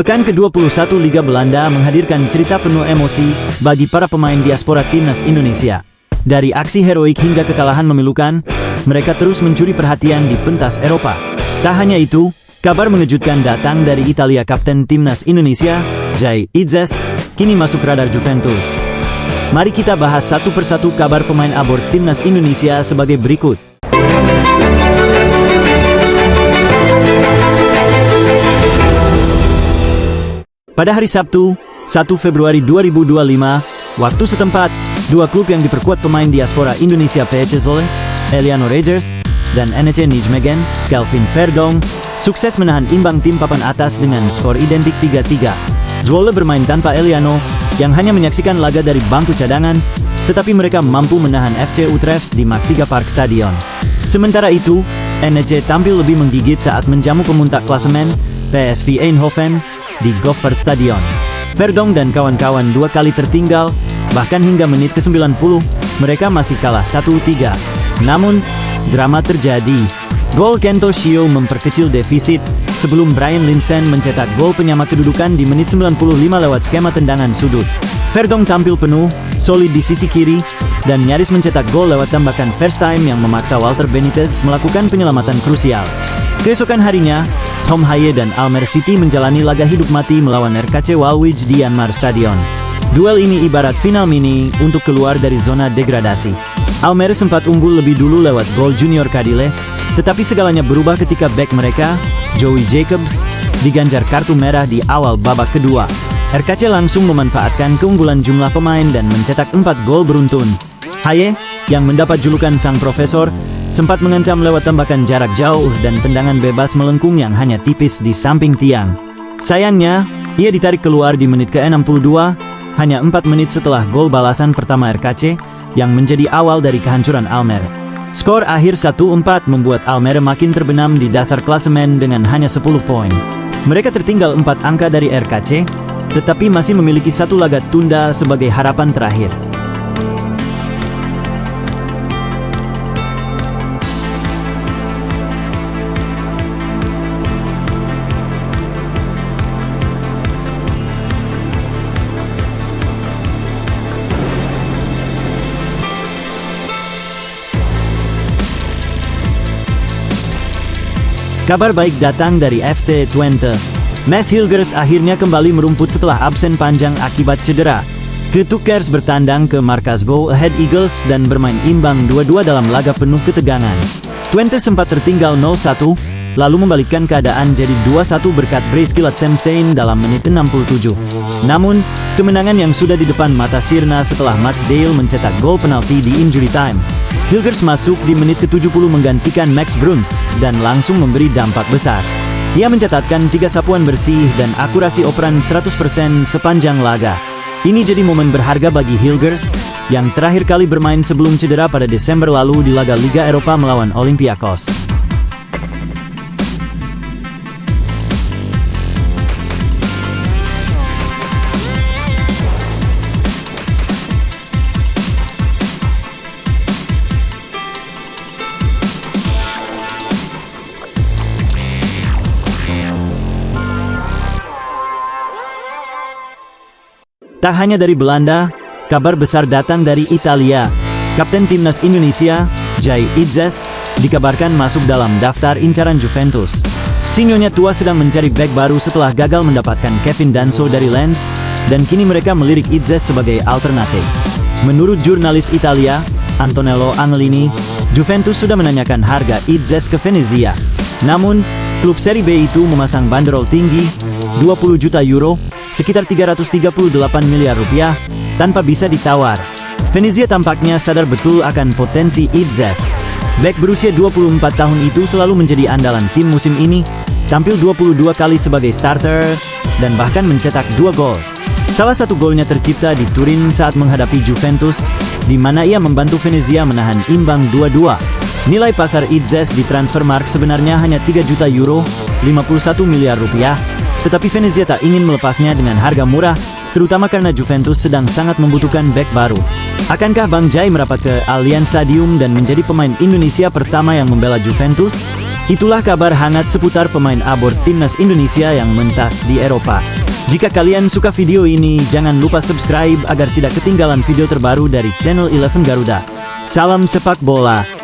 Pekan ke-21 Liga Belanda menghadirkan cerita penuh emosi bagi para pemain diaspora timnas Indonesia. Dari aksi heroik hingga kekalahan memilukan, mereka terus mencuri perhatian di pentas Eropa. Tak hanya itu, kabar mengejutkan datang dari Italia. Kapten timnas Indonesia, Jai Idzes, kini masuk radar Juventus. Mari kita bahas satu persatu kabar pemain abort timnas Indonesia sebagai berikut. Pada hari Sabtu, 1 Februari 2025, waktu setempat, dua klub yang diperkuat pemain diaspora Indonesia PSV Zwolle, Eliano Rangers, dan NEC Nijmegen, Kelvin Verdong, sukses menahan imbang tim papan atas dengan skor identik 3-3. Zwolle bermain tanpa Eliano, yang hanya menyaksikan laga dari bangku cadangan, tetapi mereka mampu menahan FC Utrecht di Mak 3 Park Stadion. Sementara itu, NEC tampil lebih menggigit saat menjamu pemuncak klasemen, PSV Eindhoven, di Goffert Stadion. Verdong dan kawan-kawan dua kali tertinggal, bahkan hingga menit ke-90, mereka masih kalah 1-3. Namun, drama terjadi. Gol Kento Shio memperkecil defisit, sebelum Brian Linsen mencetak gol penyama kedudukan di menit 95 lewat skema tendangan sudut. Verdong tampil penuh, solid di sisi kiri, dan nyaris mencetak gol lewat tembakan first time yang memaksa Walter Benitez melakukan penyelamatan krusial. Keesokan harinya, Tom Haye dan Almere City menjalani laga hidup mati melawan RKC Waalwijk di Yanmar Stadion. Duel ini ibarat final mini untuk keluar dari zona degradasi. Almere sempat unggul lebih dulu lewat gol Junior Kadile, tetapi segalanya berubah ketika bek mereka, Joey Jacobs, diganjar kartu merah di awal babak kedua. RKC langsung memanfaatkan keunggulan jumlah pemain dan mencetak 4 gol beruntun. Haye, yang mendapat julukan sang profesor, sempat mengancam lewat tembakan jarak jauh dan tendangan bebas melengkung yang hanya tipis di samping tiang. Sayangnya, ia ditarik keluar di menit ke-62, hanya 4 menit setelah gol balasan pertama RKC, yang menjadi awal dari kehancuran Almere. Skor akhir 1-4 membuat Almere makin terbenam di dasar klasemen dengan hanya 10 poin. Mereka tertinggal 4 angka dari RKC, tetapi masih memiliki satu laga tunda sebagai harapan terakhir. Kabar baik datang dari FC Twente. Mads Hilgers akhirnya kembali merumput setelah absen panjang akibat cedera. Ketukers bertandang ke markas Go Ahead Eagles dan bermain imbang 2-2 dalam laga penuh ketegangan. Twente sempat tertinggal 0-1, lalu membalikkan keadaan jadi 2-1 berkat brace kilat Semstein dalam menit 67. Namun, kemenangan yang sudah di depan mata sirna setelah Mats Dale mencetak gol penalti di injury time. Hilgers masuk di menit ke-70 menggantikan Max Bruns dan langsung memberi dampak besar. Ia mencatatkan 3 sapuan bersih dan akurasi operan 100% sepanjang laga. Ini jadi momen berharga bagi Hilgers yang terakhir kali bermain sebelum cedera pada Desember lalu di laga Liga Eropa melawan Olympiakos. Tak hanya dari Belanda, kabar besar datang dari Italia. Kapten timnas Indonesia, Jai Idzes, dikabarkan masuk dalam daftar incaran Juventus. Si Nyonya tua sedang mencari bek baru setelah gagal mendapatkan Kevin Danso dari Lens, dan kini mereka melirik Idzes sebagai alternatif. Menurut jurnalis Italia, Antonello Angelini, Juventus sudah menanyakan harga Idzes ke Venezia. Namun, klub Serie B itu memasang banderol tinggi, 20 juta euro, sekitar 338 miliar rupiah, tanpa bisa ditawar. Venezia tampaknya sadar betul akan potensi Idzes. Bek berusia 24 tahun itu selalu menjadi andalan tim musim ini, tampil 22 kali sebagai starter, dan bahkan mencetak 2 gol. Salah satu golnya tercipta di Turin saat menghadapi Juventus, di mana ia membantu Venezia menahan imbang 2-2. Nilai pasar Idzes di Transfermarkt sebenarnya hanya 3 juta euro, 51 miliar rupiah, tetapi Venezia tak ingin melepasnya dengan harga murah, terutama karena Juventus sedang sangat membutuhkan bek baru. Akankah Bang Jai merapat ke Allianz Stadium dan menjadi pemain Indonesia pertama yang membela Juventus? Itulah kabar hangat seputar pemain abor timnas Indonesia yang mentas di Eropa. Jika kalian suka video ini, jangan lupa subscribe agar tidak ketinggalan video terbaru dari channel 11 Garuda. Salam sepak bola.